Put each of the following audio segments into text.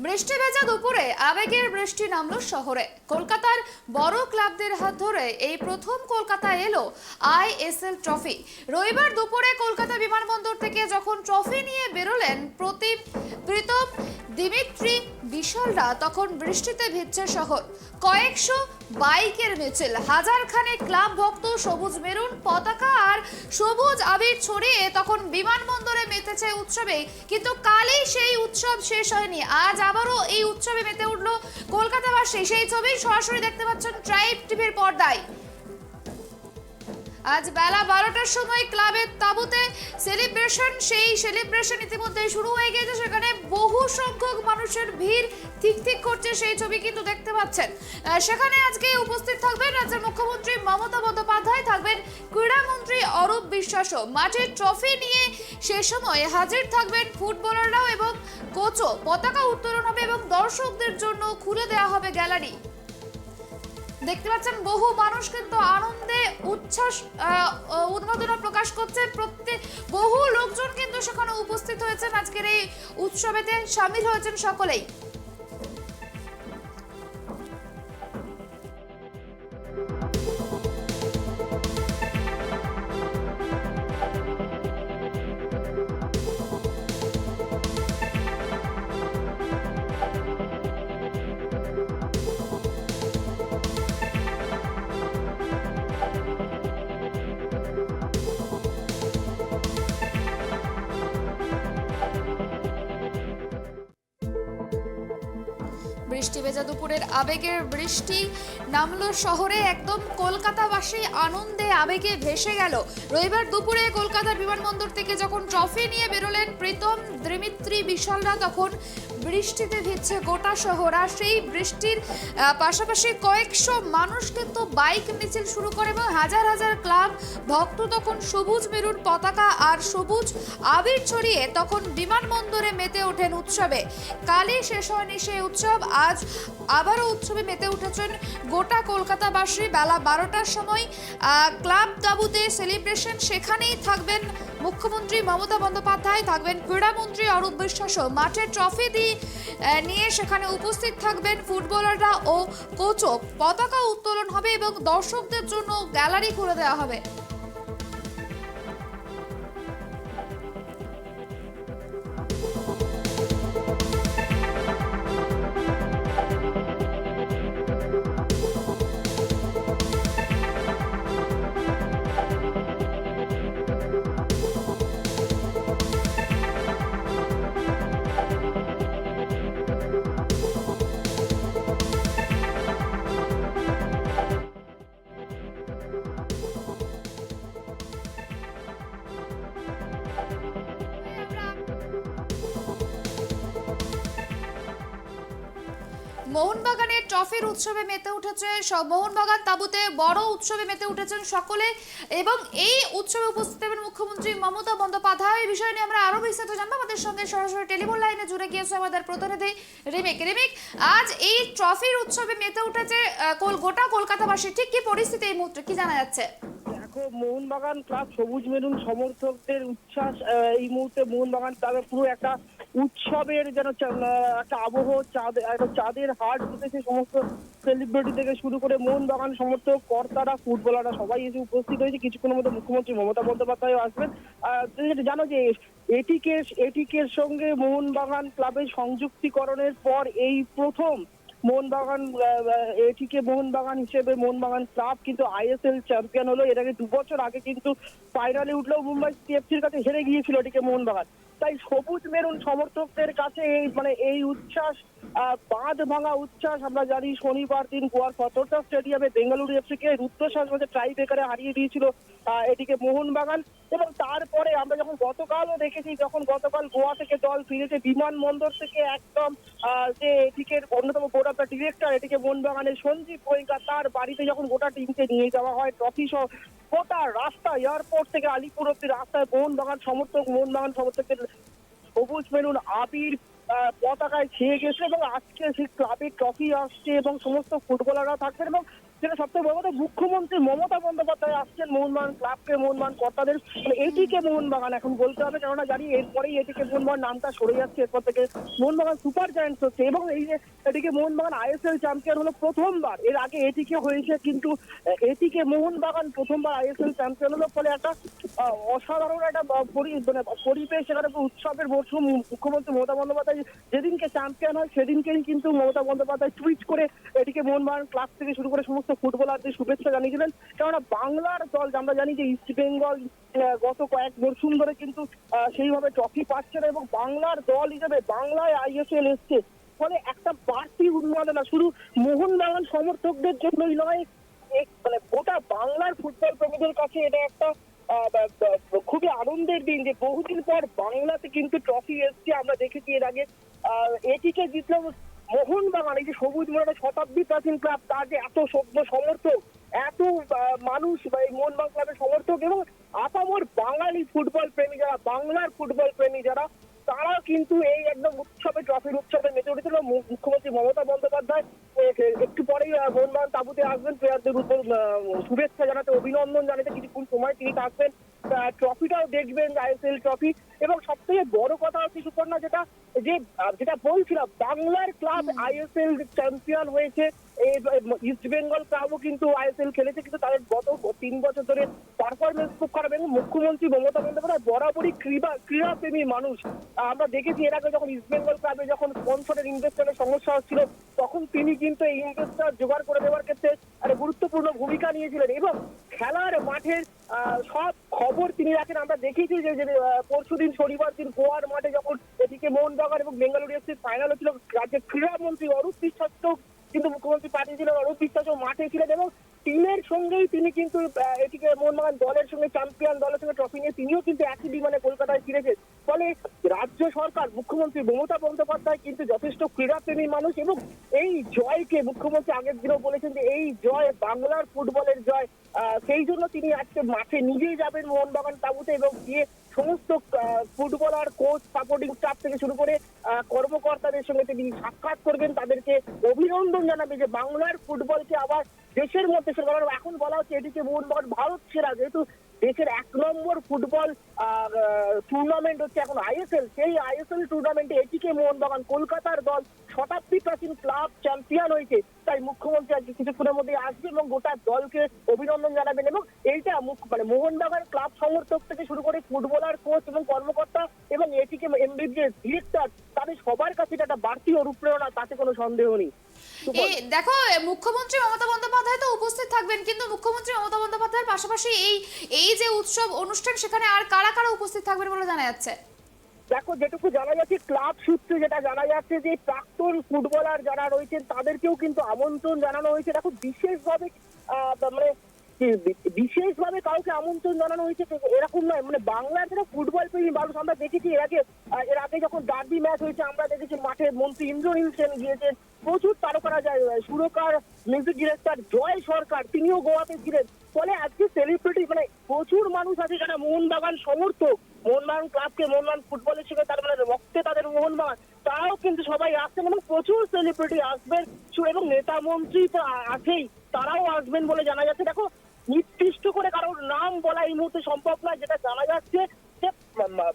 বৃষ্টি ভেজা দুপুরে আবেগের বৃষ্টি নামলো শহরে। কলকাতার বড় ক্লাবদের হাত ধরে এই প্রথম কলকাতায় এলো আইএসএল ট্রফি। রবিবার দুপুরে কলকাতা বিমানবন্দর থেকে যখন ট্রফি নিয়ে বেরোলেন প্রীতম দিমিত্রি বিশালরা, তখন বৃষ্টিতে ভিজছে শহর। কয়েকশো বাইকের মিছিল, হাজার খানেক ক্লাব ভক্ত সবুজ মেরুন পতাকা আর সবুজ আবির ছড়িয়ে তখন বিমানবন্দরে মেতেছে উৎসবে। কিন্তু কালই সেই উৎসব শেষ হয়নি, আজ আবারও এই উৎসবে মেতে উঠলো কলকাতাবাসী। সেই ছবি সরাসরি দেখতে পাচ্ছেন ট্রাইব টিভির পর্দায়। আজ বেলা 12টার সময় ক্লাবের তাঁবুতে সেলিব্রেশন ইতিমধ্যে শুরু হয়ে গেছে। সেখানে বহু সংখ্যক মানুষের ভিড় ঠিক করছে, সেই ছবি কিন্তু দেখতে পাচ্ছেন। সেখানে আজকে উপস্থিত থাকবেন রাজ্যের মুখ্যমন্ত্রী মমতা বন্দ্যোপাধ্যায়, থাকবেন ক্রীড়ামন্ত্রী অরূপ বিশ্বাসও। মাঠের ট্রফি নিয়ে সে সময় হাজির থাকবেন ফুটবলাররাও এবং কোচও। পতাকা উত্তোলন হবে এবং দর্শকদের জন্য খুলে দেওয়া হবে গ্যালারি। দেখতে পাচ্ছেন বহু মানুষ কিন্তু আনন্দে উচ্ছ্বাস উন্মাদনা প্রকাশ করছে। বহু লোকজন কিন্তু সেখানে উপস্থিত হয়েছেন, আজকের এই উৎসবেতে সামিল হয়েছেন সকলেই। বৃষ্টি ভেজা দুপুরের আবেগের বৃষ্টি নামলো শহরে। একদম কলকাতাবাসী আনন্দে আবেগে ভেসে গেল। রবিবার দুপুরে কলকাতার বিমানবন্দর থেকে যখন ট্রফি নিয়ে বেরোলেন প্রীতম দিমিত্রি বিশালরা, তখন বৃষ্টিতে ভিজছে গোটা শহর। আর সেই বৃষ্টির পাশাপাশি কয়েকশো মানুষ কিন্তু বাইক মিছিল শুরু করে এবং হাজার হাজার ক্লাব ভক্ত তখন সবুজ মেরুন পতাকা আর সবুজ আবির ছড়িয়ে তখন বিমানবন্দরে মেতে ওঠেন উৎসবে। কালই শেষ হয়নি সেই উৎসব, আজ আবারও উৎসবে মেতে উঠেছেন গোটা কলকাতাবাসী। বেলা 12টার সময় ক্লাব তাঁবুতে সেলিব্রেশন, সেখানেই থাকবেন মুখ্যমন্ত্রী মমতা বন্দ্যোপাধ্যায়, থাকবেন ক্রীড়ামন্ত্রী অরূপ বিশ্বাসও। মাঠের ট্রফি নিয়ে সেখানে উপস্থিত থাকবেন ফুটবলাররা ও কোচও। পতাকা উত্তোলন হবে এবং দর্শকদের জন্য গ্যালারি খুলে দেওয়া হবে। মোহনবাগানের ট্রফির উৎসবে মেতে উঠেছে মোহনবাগান তাঁবুতে বড় উৎসবে মেতে উঠেছেন সকলে এবং এই উৎসবে উপস্থিত হবেন মুখ্যমন্ত্রী মমতা বন্দ্যোপাধ্যায়। এই বিষয় নিয়ে আমরা আরো বিস্তারিত জানবো। আমাদের সঙ্গে সরাসরি টেলিফোন লাইনে জুড়ে গিয়েছে আমাদের প্রতিনিধি রিমিক। আজ এই ট্রফির উৎসবে মেতে উঠেছে গোটা কলকাতাবাসী, ঠিক কি পরিস্থিতি এই মুহূর্তে, কি জানা যাচ্ছে? দেখো, মোহনবাগান ক্লাব সবুজ মেরুন সমর্থকদের উচ্ছ্বাস এই মুহূর্তে মোহনবাগান ক্লাবের পুরো একটা উৎসবের যেন একটা আবহ, চাঁদের হাট উঠেছে। সমস্ত সেলিব্রিটি থেকে শুরু করে মোহনবাগান সমর্থক, কর্তারা, ফুটবলাররা সবাই এসে উপস্থিত হয়েছে। কিছুক্ষণের মধ্যে মুখ্যমন্ত্রী মমতা বন্দ্যোপাধ্যায় আসবেন। তুমি যেটা জানো যে এটিকের সঙ্গে মোহনবাগান ক্লাবের সংযুক্তিকরণের পর এই প্রথম মোহনবাগান এটিকে মোহনবাগান হিসেবে মোহনবাগান ক্লাব কিন্তু আইএসএল চ্যাম্পিয়ন হলো। এর আগে 2 বছর আগে কিন্তু ফাইনালে উঠলেও মুম্বাই সিএফসির কাছে হেরে গিয়েছিল এটিকে মোহনবাগান। তাই সবুজ মেরুন সমর্থকদের কাছে এই উচ্ছ্বাস, বাঁধ ভাঙা উচ্ছ্বাস। আমরা জানি শনিবার দিন গোয়ার ফতোরদা স্টেডিয়ামে বেঙ্গালুরু এফসিকে রুদ্ধশ্বাস মধ্যে টাই ব্রেকারে হারিয়ে দিয়েছিল এটিকে মোহনবাগান। এবং তারপরে আমরা যখন গতকালও দেখেছি, যখন গতকাল গোয়া থেকে দল ফিরেছে বিমানবন্দর থেকে, একদম যে এটিকে অন্যতম বোর্ড অফ দ্য ডিরেক্টর এটিকে মোহনবাগানের সঞ্জীব গোয়েঙ্কা, তার বাড়িতে যখন গোটা টিমকে নিয়ে যাওয়া হয় ট্রফি সহ, গোটা রাস্তা এয়ারপোর্ট থেকে আলিপুর অব্দি রাস্তায় মোহনবাগান সমর্থকদের সবুজ মেরুন আবির পতাকায় ছেয়ে গেছে এবং আজকে সেই ক্লাবের ট্রফি আসছে এবং সমস্ত ফুটবলাররা থাকবেন এবং যেটা সবথেকে বড় কথা, মুখ্যমন্ত্রী মমতা বন্দ্যোপাধ্যায় আসছেন মোহনবাগান ক্লাবকে, মোহনবাগান কর্তাদের, মানে এটিকে মোহনবাগান এখন বলতে হবে, কেননা জানি এরপরেই এটিকে মোহনবাগান নামটা সরে যাচ্ছে, এরপর থেকে মোহনবাগান সুপার জায়ান্টস হচ্ছে। এবং এই যে এটিকে মোহনবাগান আইএসএল চ্যাম্পিয়ন হলো প্রথমবার, এর আগে এটিকে হয়েছে, কিন্তু এটিকে মোহনবাগান প্রথমবার আইএসএল চ্যাম্পিয়ন হলো, ফলে একটা অসাধারণ একটা পরিবেশ, সেখানে উৎসবের মরশুম। মুখ্যমন্ত্রী মমতা বন্দ্যোপাধ্যায় যেদিনকে চ্যাম্পিয়ন হয় সেদিনকেই কিন্তু মমতা বন্দ্যোপাধ্যায় টুইট করে এটিকে মোহনবাগান ক্লাব থেকে শুরু করে সমস্ত ফুটবলারদের শুভেচ্ছা জানিয়েছিলেন। কেননা বাংলার দল, আমরা জানি যে ইস্ট বেঙ্গল গত কয়েক মরশুম ধরে কিন্তু সেইভাবে ট্রফি পাচ্ছে না, এবং বাংলার দল হিসেবে বাংলায় আইএসএল এসছে, ফলে একটা বাড়তি উন্মাদনা শুধু মোহনবাগান সমর্থকদের জন্যই নয়, মানে গোটা বাংলার ফুটবল প্রেমীদের কাছে এটা একটা খুবই আনন্দের দিন যে বহুদিন পর বাংলাতে কিন্তু ট্রফি এসছে। আমরা দেখেছি এর আগে এটিকে জিতলাম মোহনবাগান, এই যে সবুজ মোড়া শতাব্দী প্রাচীন ক্লাব, তার যে এত সভ্য সমর্থক, এত মানুষ এই মোহনবাগান ক্লাবের সমর্থক, এবং আপামর বাঙালি ফুটবল প্রেমী যারা, বাংলার ফুটবল প্রেমী যারা, তারা কিন্তু এই একদম ট্রফির উৎসবে মেতে উঠেছিল। মুখ্যমন্ত্রী মমতা বন্দ্যোপাধ্যায় একটু পরেই মোহনবাগান তাঁবুতে আসবেন প্লেয়ারদের উপর শুভেচ্ছা জানাতে, অভিনন্দন জানাতে কিছুক্ষণ সময় তিনি থাকবেন, ট্রফিটাও দেখবেন, আইএসএল ট্রফি। এবং সব থেকে বড় কথা হচ্ছে সুপর্ণা, যেটা বলছিলাম, বাংলার ক্লাব আইএসএল চ্যাম্পিয়ন হয়েছে, ইস্ট বেঙ্গল ক্লাবও কিন্তু আইএসএল খেলেছে, কিন্তু তাদের গত 3 বছর ধরে পারফরমেন্স খুব খারাপ। এবং মুখ্যমন্ত্রী মমতা বন্দ্যোপাধ্যায় বরাবরই ক্রীড়াপ্রেমী মানুষ। আমরা দেখেছি এর আগে যখন ইস্ট বেঙ্গল ক্লাবে যখন স্পন্সরের ইনভেস্টমেন্টের সমস্যা হচ্ছিল, তখন তিনি কিন্তু এই ইনভেস্টর জোগাড় করে দেওয়ার ক্ষেত্রে একটা গুরুত্বপূর্ণ ভূমিকা নিয়েছিলেন, এবং খেলার মাঠের সব খবর তিনি রাখেন। আমরা দেখেছি যে পরশুদিন শনিবার দিন গোয়ার মাঠে যখন এদিকে মোহনবাগান এবং বেঙ্গালুরু এফসির ফাইনাল হচ্ছিল, রাজ্যের ক্রীড়ামন্ত্রী অরূপ বিশ্বাসকেও কিন্তু মুখ্যমন্ত্রী পাঠিয়েছিলেন, অরূপ বিশ্বাসও মাঠে ছিলেন, এবং টিমের সঙ্গেই তিনি কিন্তু এটিকে মোহনবাগান দলের সঙ্গে, চ্যাম্পিয়ন দলের সঙ্গে ট্রফি নিয়ে তিনিও কিন্তু একই বিমানে কলকাতায় ফিরেছেন। ফলে রাজ্য সরকার, মুখ্যমন্ত্রী মমতা বন্দ্যোপাধ্যায় কিন্তু যথেষ্ট ক্রীড়াপ্রেমী মানুষ, এবং এই জয়কে মুখ্যমন্ত্রী আগের দিনও বলেছেন যে এই জয় বাংলার ফুটবলের জয়, সেই জন্য তিনি আজকে মাঠে নিজেই যাবেন মোহনবাগান তাঁবুতে, এবং গিয়ে সমস্ত ফুটবলার, কোচ, সাপোর্টিং স্টাফ থেকে শুরু করে কর্মকর্তাদের সঙ্গে তিনি সাক্ষাৎ করবেন, তাদেরকে অভিনন্দন জানাবে যে বাংলার ফুটবলকে আবার দেশের মধ্যে, এখন বলা হচ্ছে এটিকে মোহনবাগান ভারত সেরা, যেহেতু দেশের 1 নম্বর ফুটবল টুর্নামেন্ট হচ্ছে এখন আইএসএল, সেই আইএসএল টুর্নামেন্টে এটিকে মোহনবাগান কলকাতার দল শতাব্দী প্রাচীন ক্লাব চ্যাম্পিয়ন হয়েছে। তাই মুখ্যমন্ত্রী আজকে কিছুক্ষণের মধ্যে আসবে এবং গোটা দলকে অভিনন্দন জানাবেন, এবং এইটা মানে মোহনবাগান ক্লাব সমর্থক থেকে শুরু করে ফুটবলার, কোচ এবং কর্মকর্তা এবং এটিকে এমবিবিএস ডিরেক্টর, তাদের সবার কাছে একটা বাড়তি অনুপ্রেরণা, তাতে কোনো সন্দেহ নেই। দেখো, মুখ্যমন্ত্রী মমতা বন্দ্যোপাধ্যায় তো উপস্থিত থাকবেন, কিন্তু মুখ্যমন্ত্রী মমতা বন্দ্যোপাধ্যায়ের পাশাপাশি এই যে উৎসব অনুষ্ঠান, সেখানে আর কারা কারা উপস্থিত থাকবেন বলে জানা যাচ্ছে? দেখো, যেটুকু জানা যাচ্ছে ক্লাব সূত্রে, যেটা জানা যাচ্ছে যে প্রাক্তন ফুটবলার যারা রয়েছেন তাদেরকেও কিন্তু আমন্ত্রণ জানানো হয়েছে। দেখো, বিশেষভাবে কাউকে আমন্ত্রণ জানানো হয়েছে এরকম নয়, মানে বাংলার যারা ফুটবল প্রেমী মানুষ, আমরা দেখেছি এর আগে যখন ডার্বি ম্যাচ হয়েছে, আমরা দেখেছি মাঠে মন্ত্রী ইন্দ্রনীল সেন গিয়েছেন, প্রচুর তারকারা যায়, সুরকার, মিউজিক ডিরেক্টর জয় সরকার, তিনিও গোয়াতে ছিলেন। ফলে আজকে সেলিব্রিটি, মানে প্রচুর মানুষ আছে যারা মোহনবাগান সমর্থক, মোহনবাগান ক্লাবকে, মোহনবাগান ফুটবলের সঙ্গে তার মানে রক্তে তাদের মোহনবাগান, তারাও কিন্তু সবাই আসছেন, এবং প্রচুর সেলিব্রিটি আসবেন, এবং নেতা মন্ত্রী তো আছেই, তারাও আসবেন বলে জানা যাচ্ছে। দেখো, নির্দিষ্ট করে কারোর নাম বলা এই মুহূর্তে সম্ভব নয়, যেটা জানা যাচ্ছে যে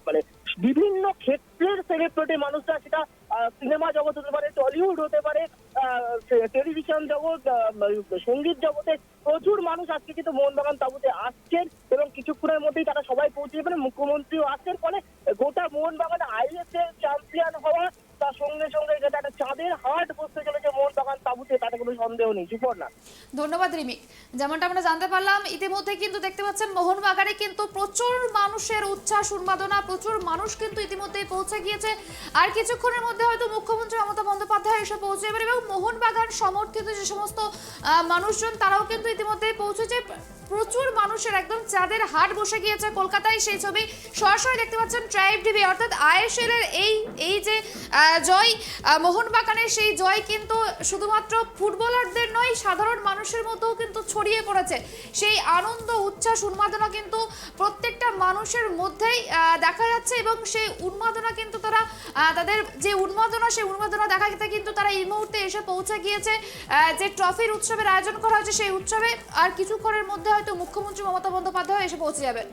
মানে বিভিন্ন ক্ষেত্রের সেলিব্রিটি মানুষরা, সেটা সিনেমা জগৎ হতে পারে, টলিউড হতে পারে, টেলিভিশন জগৎ, সঙ্গীত জগতে প্রচুর মানুষ আজকে কিন্তু মোহনবাগান তাঁবুতে আসছেন, এবং কিছুক্ষণের মধ্যেই তারা সবাই পৌঁছে যাবেন, মুখ্যমন্ত্রীও আসছেন। ফলে গোটা মোহনবাগান আইএসএল চ্যাম্পিয়ন হওয়া, তার সঙ্গে সঙ্গে যেটা একটা চাঁদের হাট বসতে চলেছে মোহনবাগান তাঁবুতে, তাতে কোনো সন্দেহ নেই। সুপর্ণা, ধন্যবাদ রিমিক। যেমনটা আমরা জানতে পারলাম, ইতিমধ্যে কিন্তু দেখতে পাচ্ছেন মোহনবাগানে কিন্তু প্রচুর মানুষের উচ্ছ্বাস, উন্মাদনা, প্রচুর মানুষ কিন্তু ইতিমধ্যেই পৌঁছে গিয়েছে। আর কিছুক্ষণের মধ্যে হয়তো মুখ্যমন্ত্রী মমতা বন্দ্যোপাধ্যায় এসে পৌঁছে যাবেন, এবং মোহনবাগান সমর্থিত যে সমস্ত মানুষজন, তারাও কিন্তু ইতিমধ্যে পৌঁছেছে। প্রচুর মানুষের একদম চাঁদের হাট বসে গিয়েছে কলকাতায়। সেই ছবি সরাসরি দেখতে পাচ্ছেন ট্রাইব টিভি, অর্থাৎ আইএসএল এর এই যে জয় মোহনবাগানের, সেই জয় কিন্তু শুধুমাত্র ফুটবলারদের নয়, সাধারণ মানুষের মধ্যেও কিন্তু ছড়িয়ে পড়েছে। সেই আনন্দ, উচ্ছ্বাস, উন্মাদনা কিন্তু প্রত্যেকটা মানুষের মধ্যেই দেখা যাচ্ছে, এবং সেই উন্মাদনা কিন্তু তারা তাদের যে উন্মাদনা, সেই উন্মাদনা দেখাতে কিন্তু তারা এই মুহূর্তে এসে পৌঁছে গিয়েছে যে ট্রফির উৎসবের আয়োজন করা হয়েছে সেই উৎসবে। আর কিছুক্ষণের মধ্যে হয়তো মুখ্যমন্ত্রী মমতা বন্দ্যোপাধ্যায় এসে পৌঁছে যাবেন।